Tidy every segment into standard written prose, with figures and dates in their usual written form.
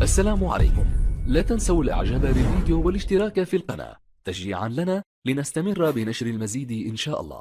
السلام عليكم. لا تنسوا الاعجاب بالفيديو والاشتراك في القناة تشجيعا لنا لنستمر بنشر المزيد إن شاء الله.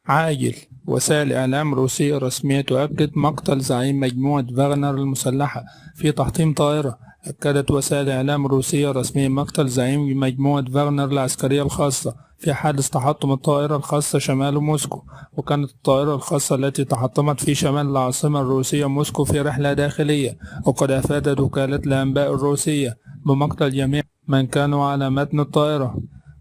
عاجل. وسائل إعلام روسية رسمية تؤكد مقتل زعيم مجموعة فاغنر المسلحة في تحطيم طائرة. أكدت وسائل إعلام روسية رسميا مقتل زعيم مجموعة فاغنر العسكرية الخاصة في حادث تحطم الطائرة الخاصة شمال موسكو. وكانت الطائرة الخاصة التي تحطمت في شمال العاصمة الروسية موسكو في رحلة داخلية. وقد أفادت وكالة الأنباء الروسية بمقتل جميع من كانوا على متن الطائرة،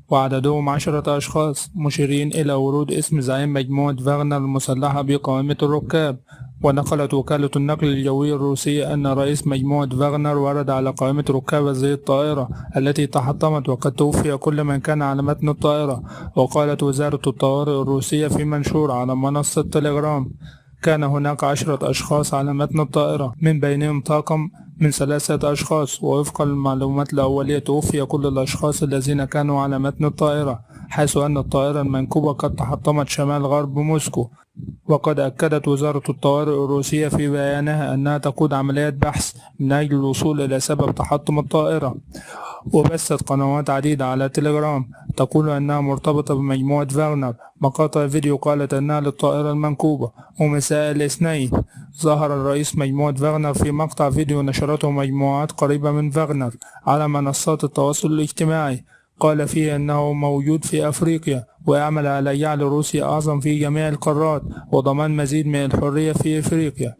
وعددهم 10 أشخاص، مشيرين إلى ورود اسم زعيم مجموعة فاغنر المسلحة بقائمة الركاب. ونقلت وكالة النقل الجوي الروسية أن رئيس مجموعة فاغنر ورد على قائمة ركاب هذه الطائرة التي تحطمت، وقد توفي كل من كان على متن الطائرة. وقالت وزارة الطوارئ الروسية في منشور على منصة تليجرام: كان هناك 10 أشخاص على متن الطائرة، من بينهم طاقم من 3 أشخاص. ووفقا للمعلومات الأولية توفي كل الأشخاص الذين كانوا على متن الطائرة، حيث أن الطائرة المنكوبة قد تحطمت شمال غرب موسكو. وقد أكدت وزارة الطوارئ الروسية في بيانها أنها تقود عمليات بحث من أجل الوصول إلى سبب تحطم الطائرة. وبثت قنوات عديدة على تليجرام تقول أنها مرتبطة بمجموعة فاغنر مقاطع فيديو قالت أنها للطائرة المنكوبة. ومساء الاثنين ظهر الرئيس مجموعة فاغنر في مقطع فيديو نشرته مجموعات قريبة من فاغنر على منصات التواصل الاجتماعي، قال فيه أنه موجود في أفريقيا ويعمل على جعل روسيا أعظم في جميع القارات وضمان مزيد من الحرية في أفريقيا.